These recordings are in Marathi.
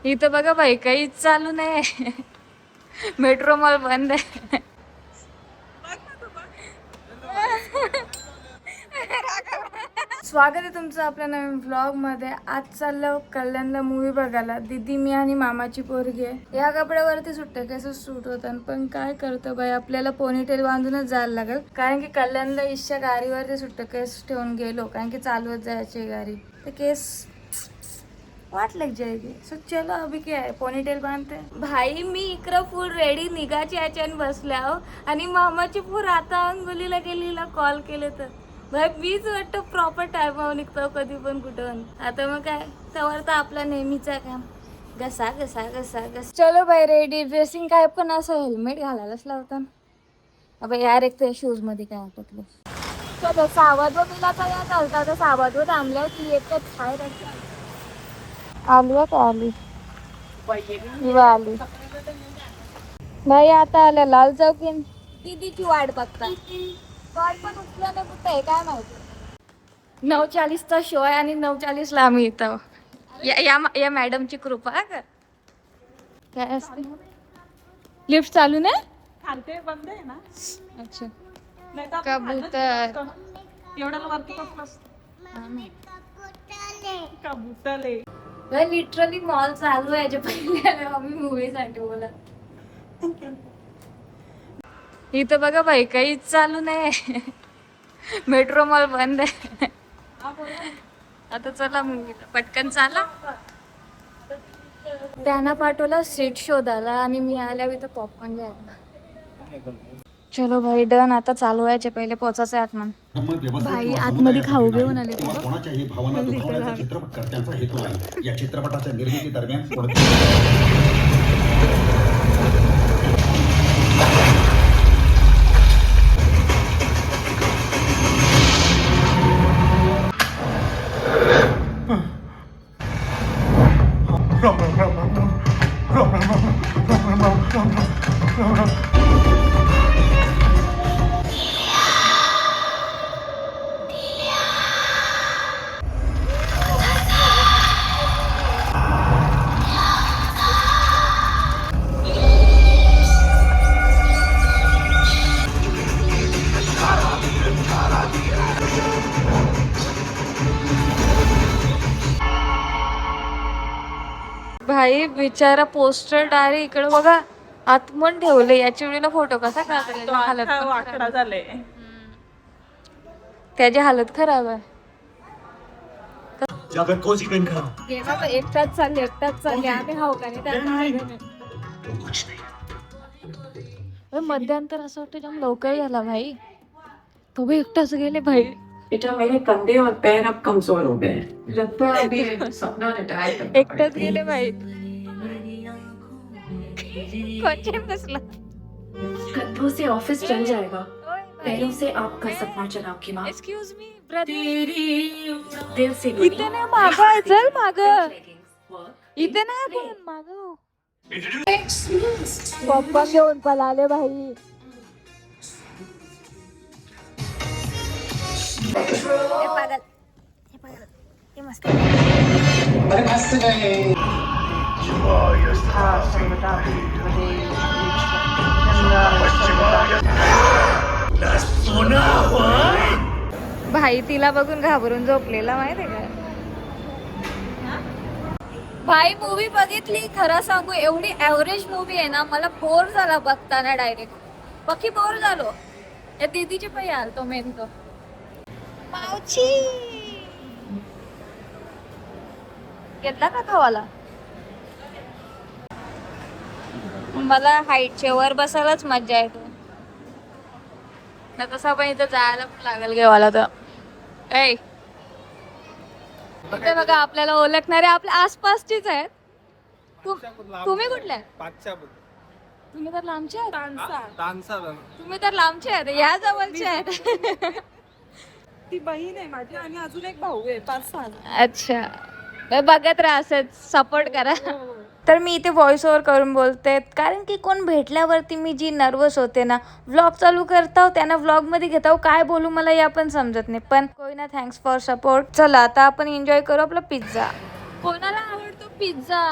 इथं बघा बाई काहीच चालू नाही. मेट्रो मॉल बंद आहे. स्वागत आहे तुमचं आपल्या नवीन व्लॉग मध्ये. आज चाललो कल्याणला मूवी बघायला. दीदी, मी आणि मामाची पोरगी आहे. या कपड्यावरती सुट्टे केस सूट होतात, पण काय करतो बाई, आपल्याला पोनीटेल बांधूनच जायला लागेल. कारण की कल्याणला इशच्या गाडीवरती सुट्टे केस ठेवून गेलो, कारण की चालवत जायची गाडी. ते केस वाट लग जाएगी. सो चलो अभी क्या है, पोनीटेल बांधते. भाई मी इकडं फुल रेडी निघाची याच्याने बसल्या हो, आणि मामाची पूर आता अंगोलीला गेलीला कॉल केले तर भाई मीच वाटतं प्रॉपर टायमावर निघतो कधी पण कुठं. आता मग काय त्यावर तर आपला नेहमीचा काम घसा घसा घसा घसा. चलो भाई रेडी. ड्रेसिंग काय पण असं हेल्मेट घालायलाच लावता. अबे यार एक तर शूज मध्ये काय वाटतलं. चलो सावधव मिला तर या चालता तर सावधव थांबल्यावर ती एकच छाय राहते. आलू आहे का आली आली नाही आता आल्या लाल चौकीन दीदीची वाट बघता. कॉल पण उचला नाही कुठे आहे काय माहिती. 9:40चा शो आहे आणि 9:40ला आम्ही इथं. या मॅडमची कृपा का काय असते. लिफ्ट चालू नाही खालते बंद आहे ना. अच्छा कबूतर कबूतले लिटरली मॉल चालू आहे. पहिले आम्ही मूवीसाठी बोला. इथं बघा बाई काहीच चालू नाही. मेट्रो मॉल बंद आहे. आता चला मूवीला पटकन चाला. त्यांना पाठवला सीट शोधायला आणि मी आल्या इथं पॉपकॉर्न घ्यायला. चलो भाई डन. आता चालू व्हायचे पहिले पोचायचं आतमध्ये. भाई आतमध्ये खाऊ घेऊन आले. कोणाच्याही भावना दुखावण्याचा चित्रपटकर्त्यांचा हेतू आहे. या चित्रपटाच्या निर्मिती दरम्यान भाई बिचारा पोस्टर डायरी इकडे बघा आतमन ठेवले. याच्या वेळेला फोटो कसा काढला. हालत पण वाकडा खराब. झाले. त्याची हालत खराब आहे. एकटाच चालले आम्ही हाव का नाही. मध्यांतर असं वाटतं जाम लवकर झाला भाई. तो भी एकटाच गेले भाई. बेटा मेरे कंधे और पैर अब कमजोर हो गए हैं. लगता है अभी सपना रिटायर करना एकटाच गेले भाई. कोचिंग बसला. कंधों से ऑफिस चल जाएगा. पैरों से आपका सपना चलाओ की माँ. Excuse me brother. दिल से इथे नाही मागं चल मागं. इथे नाही पण मागं. पप्पा घेऊन पळाले भाई. भाई तिला बघून घाबरून झोपलेला माहितीये का. भाई मूवी बघितली. खरं सांगू एवढी ऍव्हरेज मूवी आहे ना. मला बोर झाला बघताना. डायरेक्ट पक्की बोर झालो. या दीदीचे पायी आलतो मेन तो. मावची घेतला का खावाला. मला हाईटच्या वर बसायलाच मजा येते ना. तसा पण इथं जायला पण लागेल घेवाला तर. ऐ इथे बघा आपल्याला ओळखणारे आपल्या आसपासचीच आहेत. तुम्ही कुठल्या. तुम्ही तर लांबचे आहेत. तुम्ही तर लांबचे आहेत. या जवळचे आहेत. ती बहीण आहे माझी आणि अजून एक भाऊ आहे. 5-6. अच्छा बघत राहा. असंच सपोर्ट करा. तर मी इथे व्हॉइस ओव्हर करून बोलते, कारण की कोण भेटल्यावरती मी जी नर्वस होते ना. व्लॉग चालू करताव त्यांना व्लॉगमध्ये घेताव काय बोलू मला या पण समजत नाही. पण कोई ना, थँक्स फॉर सपोर्ट. चला आता आपण एन्जॉय करू आपला पिझ्झा. कोणाला आवडतो पिझ्झा.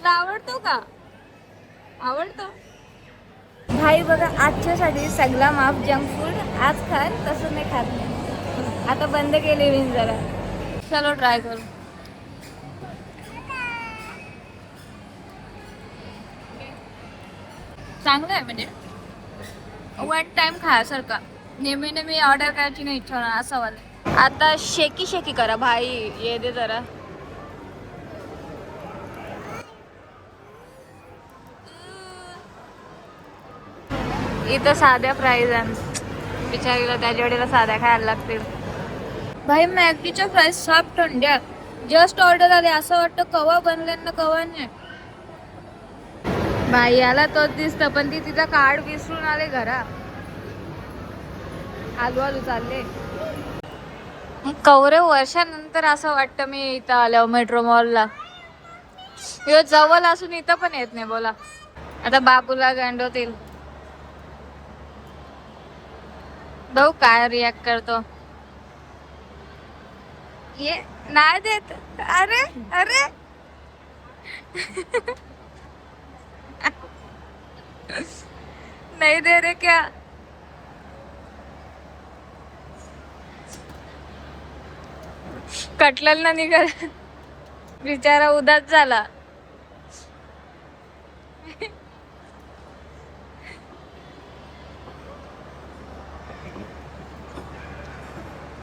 तुला आवडतो का? आवडतो. भाई बघा आजच्यासाठी सगळा माफ जंक फूड आज खाल तसं नाही खात नाही. आता बंद केले मी जरा. चलो ट्राय करू. चांगलं आहे म्हणजे वन टाइम खायासारखा. नेहमी नेहमी ऑर्डर करायची नाही इच्छा होणार असं वाला. आता शेकी शेकी करा भाई. ये दे जरा. इथं साध्या प्राईज आहे. बिचारीला त्याच्या वेळेला साध्या खायला लागतील. भाई मॅगडीच्या प्राईस साफ थंड्या. जस्ट ऑर्डर आले असं वाटतं कवा बनले ना कवा नाही. बाई याला तोच दिसतं पण ती तिचा कार्ड विसरून आले घरा. आलू आलू चालले. कवरे वर्षानंतर असं वाटतं मी इथं आलो मेट्रो मॉलला. ह्यो जवळ असून इथं पण येत नाही बोला. आता बाबूला गांडवतील. बघू काय रिॲक्ट करतो. ये नाही देत. अरे अरे नहीं दे रहे क्या? कटलेल ना निघाल. बिचारा उदास झाला.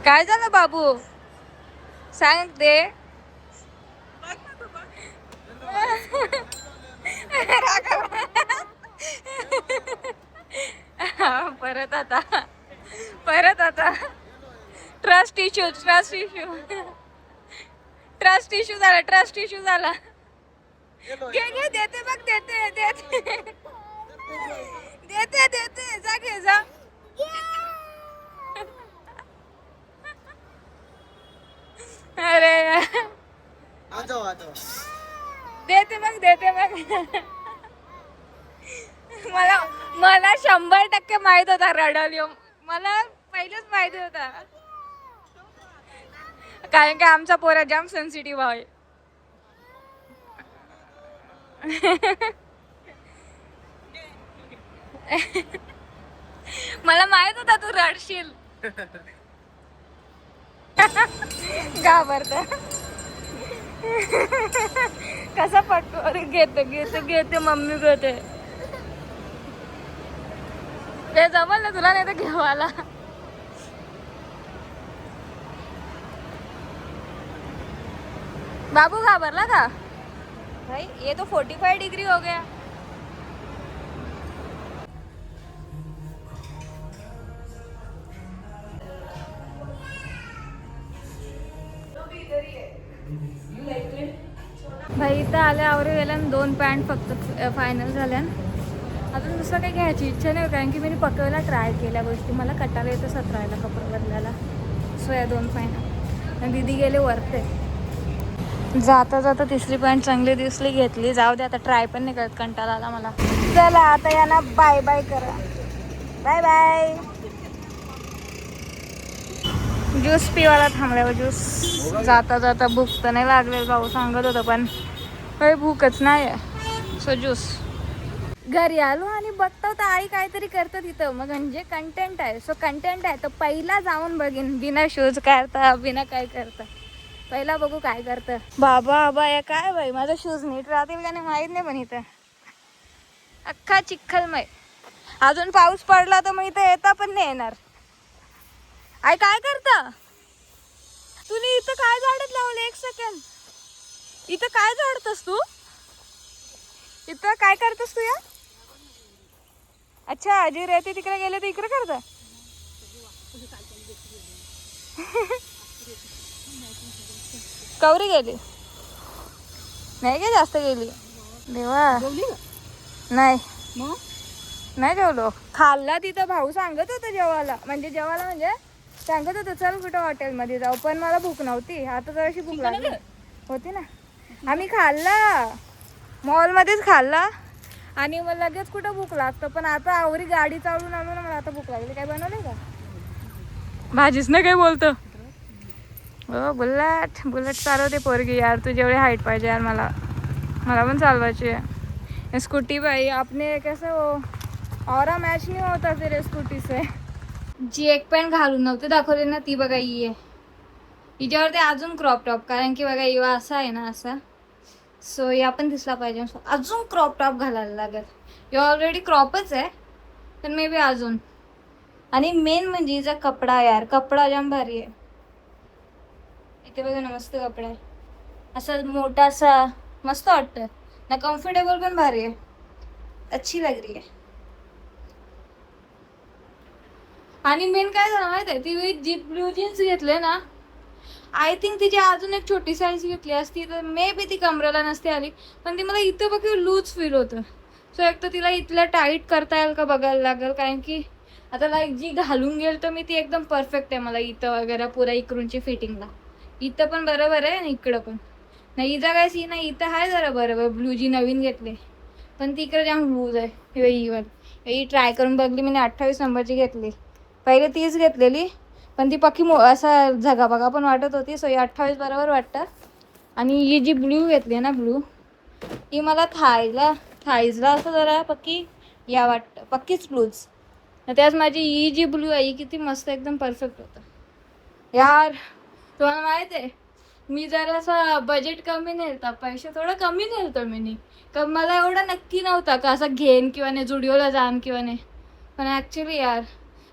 काय झालं बाबू सांग दे. परत आता ट्रस्ट इश्यू झाला. घे देते बघ देते जा घे जा. अरे देते बघ. मला 100% माहित होता रडल. मला पहिलेच माहिती होता कारण की आमचा पोरा जाम सेन्सिटिव्ह आहे. मला माहित होता तू रडशील. घाबरत कसा पटतो. अरे घेते मम्मी घेते. ते जमल ना तुला नाही तर घेवाला. बाबू घाबरला का भाई? ये तो 45 डिग्री हो गया. भाई इथं आल्या आवरे गेल्या 2 पॅन्ट फक्त फायनल झाल्या. अजून दुसरं काही घ्यायची इच्छा नाही कारण की मी पकवायला ट्राय केल्या गोष्टी. मला कटाला येतं सतरायला कपडे बदलायला. सो या 2 फायनल आणि दीदी गेले वरते. जाता जाता तिसरी पॅन्ट चांगली दिसली घेतली. जाऊ दे आता ट्राय पण नाही करत कंटाळा आला मला. चला आता यांना बाय बाय करा. Bye bye. ज्यूस पिवायला थांबल्यावर ज्यूस. जाता जाता भूक तर नाही लागले भाऊ सांगत होतं पण काही भूकच नाही आहे. So juice. घरी आलो आणि बघतो तर आई काहीतरी करतं तिथं. मग म्हणजे कंटेंट आहे. सो कंटेंट आहे तर पहिला जाऊन बघीन बिना शूज करता बिना काय करता. पहिला बघू काय करतं. बाबा हे काय बाई माझा शूज नीट राहतील का नाही माहीत नाही पण इथं अख्खा चिखलमय. अजून पाऊस पडला तर मग इथं येता पण नाही येणार. आई काय करता तुम्ही इथं? काय झाडत लावलं? 1 सेकंड. इथं काय झाडतस तू? इथं काय करतस तू या? अच्छा आजी रेती तिकडे गेले तर इकडे करता. कवरी गेली नाही का? जास्त गेली देवा. नाही जेवलो. खाल्ला तिथं. भाऊ सांगत होता जेवायला म्हणजे सांगत होतं चल कुठं हॉटेलमध्ये जाऊ पण मला भूक नव्हती. आता जराशी भूक लागली होती ना. आम्ही खाल्ला मॉलमध्येच खाल्ला आणि मग लगेच कुठं भूक लागतं. पण आता आवरी गाडी चालून आलो ना. मला आता भूक लागली. काय बनवलंय का? भाजीच ना काय बोलतो. हो बुलेट चालवते पोरगी यार. तू जेवढी हाईट पाहिजे यार मला. मला पण चालवायची है स्कूटी भाई. आपने कैसे वो औरा मैच नहीं होता तेरे स्कूटी से. जी एक पॅन्ट घालून नव्हते दाखवले ना ती बघा ही आहे. हिच्यावरती अजून क्रॉप टॉप, कारण की बघा युवा असा आहे ना असा, सो या पण दिसला पाहिजे. अजून क्रॉप टॉप घालायला लागेल. यो ऑलरेडी क्रॉपच आहे पण मे बी अजून. आणि मेन म्हणजे हिचा कपडा, यार कपडा जाम भारी आहे. इथे बघा ना मस्त कपडा आहे, असा मोठा असा मस्त वाटतं ना, कम्फर्टेबल पण भारी आहे, अच्छी लग रही है. आणि मेन काय झालं माहिती आहे, ती जी ब्लू जीन्स घेतले ना, आय थिंक तिची अजून एक छोटी साईज घेतली असती तर मे बी ती कमरेला नसते आली. पण ती मला इथं बघ लूज फील होतं. सो एक तर तिला इथलं टाईट करता येईल का बघायला लागेल, कारण की आता लाईक जी घालून गेल तर मी ती एकदम परफेक्ट आहे मला इथं वगैरे पुरा इकडूनची फिटिंगला. इथं पण बरोबर आहे आणि इकडं पण नाही. इथं काय सीन आहे, इथं आहे जरा बरोबर ब्लू जी नवीन घेतली, पण ती इकडे जाम लूज आहे. ही ट्राय करून बघली मी, 28 नंबरची घेतली. पहिले 30 घेतलेली पण ती पक्की असा झगा बघा पण वाटत होती. सो ही 28 बरोबर वाटतं. आणि ही जी ब्ल्यू घेतली ना ब्ल्यू, ही मला थाईजला असं जरा पक्की या वाटतं, पक्कीच लूज. त्याच माझी ही जी ब्ल्यू आहे ही किती मस्त एकदम परफेक्ट होतं यार. तुम्हाला माहीत आहे मी जरा असं बजेट कमी नेलता, पैसे थोडं कमी नेलतो मी. का मला एवढा नक्की नव्हता का असं घेईन किंवा नाही, जुडिओला जाण किंवा नाही. पण ॲक्च्युली यार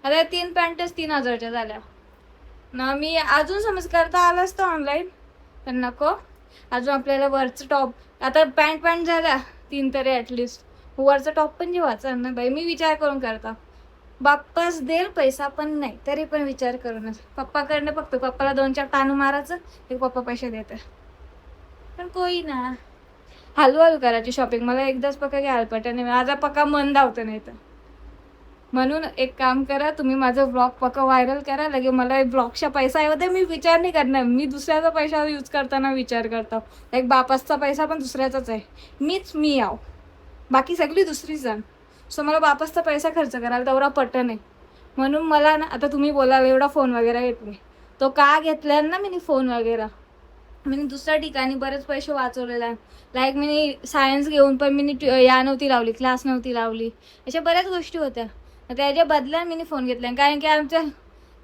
आता 3 पॅन्टच 3000च्या झाल्या ना. मी अजून समज करता आलं असतं ऑनलाईन, पण नको. अजून आपल्याला वरचं टॉप, आता पॅन्ट झाल्या 3 तरी ॲटलिस्ट, वरचं टॉप पण जे वाचणार ना बाई. मी विचार करून करता, बाप्पाच देईल पैसा पण नाही तरी पण विचार करूनच. पप्पाकडनं फक्त पप्पाला 2-4 ताणू मारायचं, एक पप्पा पैसे देतात. पण कोई ना, हळूहळू करायची शॉपिंग. मला एकदाच पक्का घ्यायला पटत नाही, माझा पक्का मन धावतं नाही तर. म्हणून एक काम करा तुम्ही, माझं ब्लॉग पक्का व्हायरल करा लगे. मला ब्लॉगचा पैसा आहे मी विचार नाही करणार. मी दुसऱ्याचा पैसा यूज करताना विचार करतो, एक बापासचा पैसा पण दुसऱ्याचाच आहे. मी आहो, बाकी सगळी दुसरी जण. सो मला बापासचा पैसा खर्च करायला तेवढा पट नाही. म्हणून मला ना, आता तुम्ही बोलाल एवढा फोन वगैरे घेतले, तो का घेतला ना मी फोन वगैरे. मी दुसऱ्या ठिकाणी बरेच पैसे वाचवलेले आहे. लाईक मी सायन्स घेऊन पण मी या नव्हती लावली, क्लास नव्हती लावली, अशा बऱ्याच गोष्टी होत्या. त्याच्या बदल्यात मी फोन घेतला, कारण की आमच्या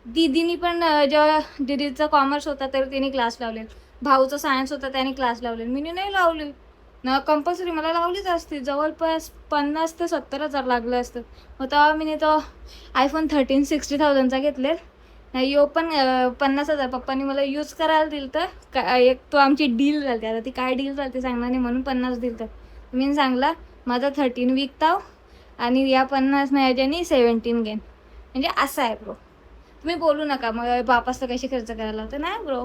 दिदीनी पण जेव्हा दिदीचा कॉमर्स होता तर तिने क्लास लावले, भाऊचा सायन्स होता त्याने क्लास लावले, मी नाही लावली ना. कंपल्सरी मला लावलीच असती. जवळपास 50 ते 70 हजार लागलं असतं. मग तेव्हा मी तो iPhone 13 60,000चा घेतले नाही. यो पण 50,000 पप्पांनी मला यूज करायला दिलं. तर एक तो आमची डील झाली, आता ती काय डील झाली सांगणार नाही म्हणून 50 दिलं. तर मी सांगला माझा 13 विकताव आणि या 50 नाही याच्यानी 17 घेईन. म्हणजे असं आहे ब्रो. तुम्ही बोलू नका मग बापास तर कशी खर्च करायला होतं. नाही ब्रो,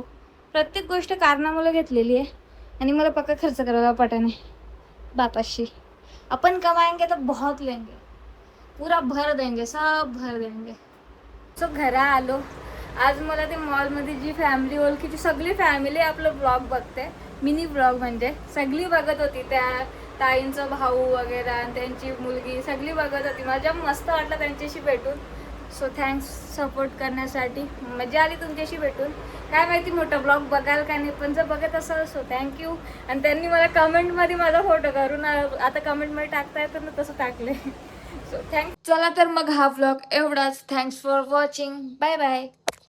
प्रत्येक गोष्ट कारणामुळे घेतलेली आहे आणि मला पक्का खर्च करायला पटा नाही बापाशी. अपन कमाएंगे तो बहुत लेंगे, पूरा भर देंगे, सब भर देंगे. सो घरा आलो. आज मला ते मॉलमध्ये जी फॅमिली ओळखीची सगळी फॅमिली आपलं ब्लॉग बघते, मिनी ब्लॉग म्हणजे सगळी बघत होती. त्या ताईंचा भाऊ वगैरे आणि त्यांची मुलगी सगळी बघत होती. मला मस्त वाटलं त्यांच्याशी भेटून. सो थँक्स सपोर्ट करण्यासाठी. मजा आली तुमच्याशी भेटून. काय माहिती मोठा ब्लॉग बघाल का नाही, पण जर बघत असाल सो थँक्यू. आणि त्यांनी मला कमेंटमध्ये माझा फोटो करून आता कमेंटमध्ये टाकता येतं ना, तसं टाकले. So thanks. चला तर मग हा ब्लॉग एवढाच. Thanks for watching. Bye bye.